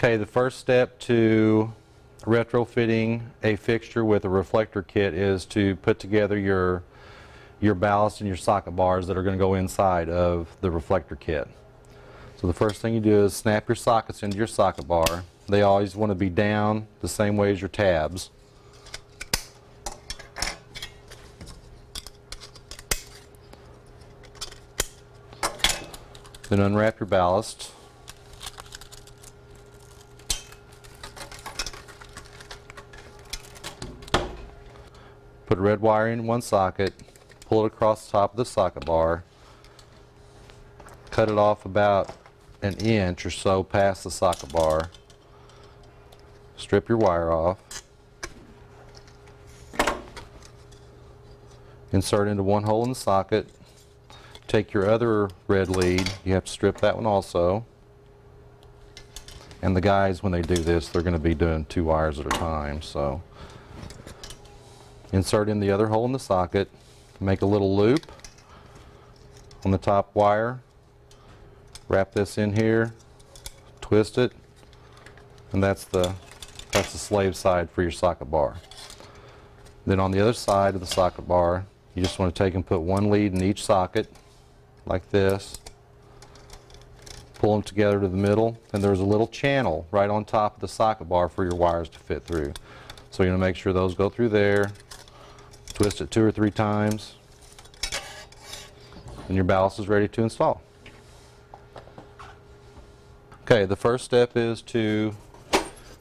Okay, the first step to retrofitting a fixture with a reflector kit is to put together your ballast and your socket bars that are going to go inside of the reflector kit. So the first thing you do is snap your sockets into your socket bar. They always want to be down the same way as your tabs. Then unwrap your ballast. Put a red wire in one socket, pull it across the top of the socket bar, cut it off about an inch or so past the socket bar, strip your wire off, insert into one hole in the socket, take your other red lead, you have to strip that one also, and the guys when they do this they're going to be doing 2 wires at a time, so insert in the other hole in the socket, make a little loop on the top wire, wrap this in here, twist it, and that's the slave side for your socket bar. Then on the other side of the socket bar, you just want to take and put one lead in each socket like this, pull them together to the middle, and there's a little channel right on top of the socket bar for your wires to fit through. So you're going to make sure those go through there, twist it 2 or 3 times, and your ballast is ready to install. Okay, the first step is to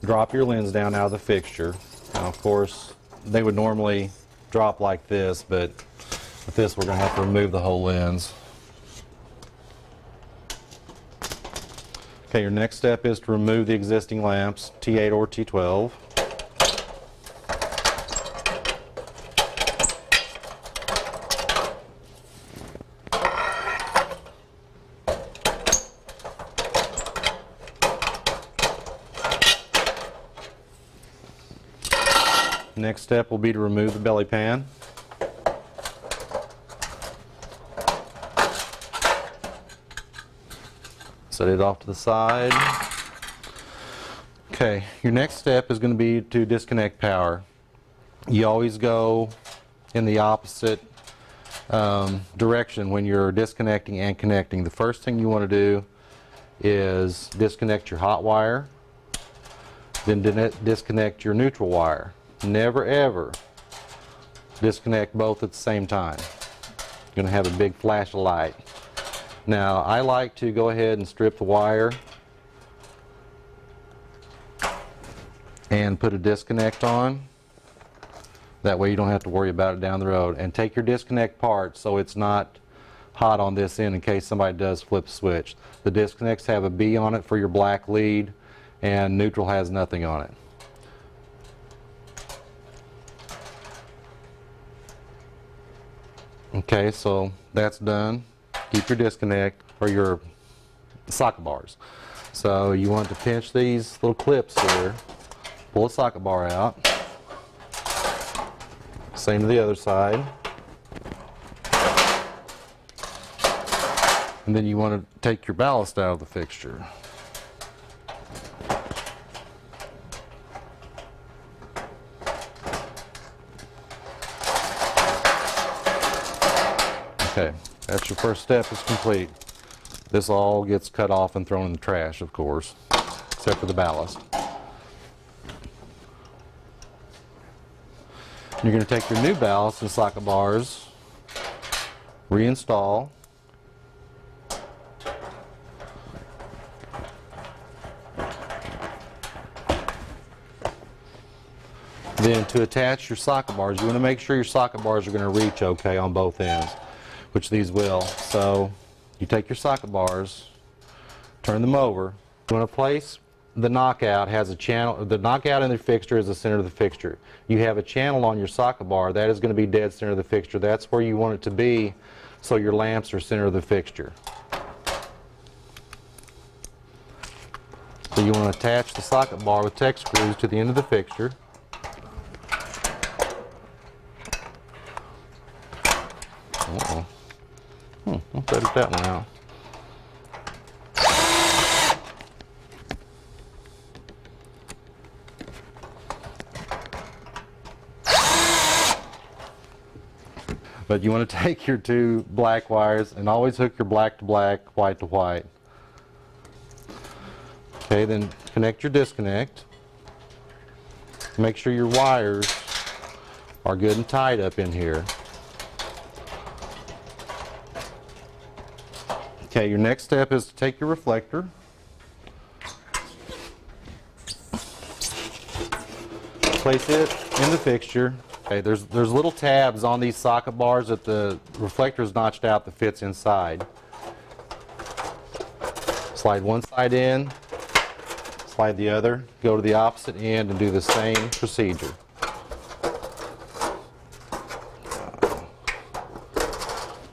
drop your lens down out of the fixture. Now, of course, they would normally drop like this, but with this we're going to have to remove the whole lens. Okay, your next step is to remove the existing lamps, T8 or T12. Next step will be to remove the belly pan. Set it off to the side. Okay, your next step is going to be to disconnect power. You always go in the opposite direction when you're disconnecting and connecting. The first thing you want to do is disconnect your hot wire, then disconnect your neutral wire. Never ever disconnect both at the same time. You're going to have a big flash of light. Now, I like to go ahead and strip the wire and put a disconnect on. That way you don't have to worry about it down the road. And take your disconnect part so it's not hot on this end in case somebody does flip the switch. The disconnects have a B on it for your black lead, and neutral has nothing on it. Okay, so that's done. Keep your disconnect or your socket bars. So you want to pinch these little clips here, pull a socket bar out. Same to the other side. And then you want to take your ballast out of the fixture. Okay, that's your first step is complete. This all gets cut off and thrown in the trash, of course, except for the ballast. You're going to take your new ballast and socket bars, reinstall, then to attach your socket bars, you want to make sure your socket bars are going to reach okay on both ends, which these will. So you take your socket bars, turn them over. You want to place the knockout has a channel. The knockout in the fixture is the center of the fixture. You have a channel on your socket bar that is going to be dead center of the fixture. That's where you want it to be, so your lamps are center of the fixture. So you want to attach the socket bar with Tek screws to the end of the fixture. I'll edit that one out. But you want to take your two black wires and always hook your black to black, white to white. Okay, then connect your disconnect. Make sure your wires are good and tight up in here. Okay, your next step is to take your reflector, place it in the fixture. Okay, there's little tabs on these socket bars that the reflector is notched out that fits inside. Slide one side in, slide the other, go to the opposite end and do the same procedure.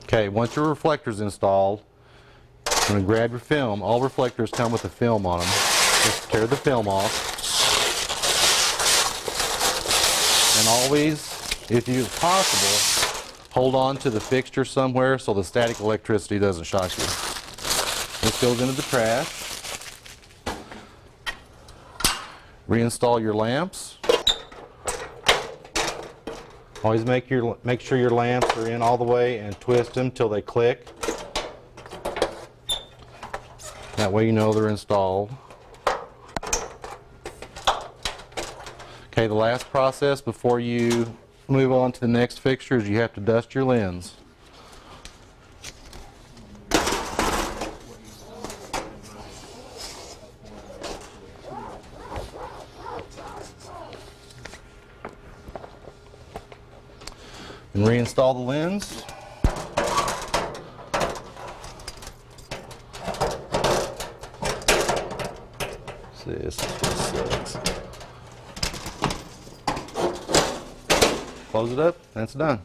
Okay, once your reflector is installed, you're going to grab your film. All reflectors come with a film on them. Just tear the film off. And always, if it's possible, hold on to the fixture somewhere so the static electricity doesn't shock you. This goes into the trash. Reinstall your lamps. Always make sure your lamps are in all the way and twist them till they click. That way you know they're installed. Okay, the last process before you move on to the next fixture is you have to dust your lens. And reinstall the lens. This is what sucks. Close it up, and it's done.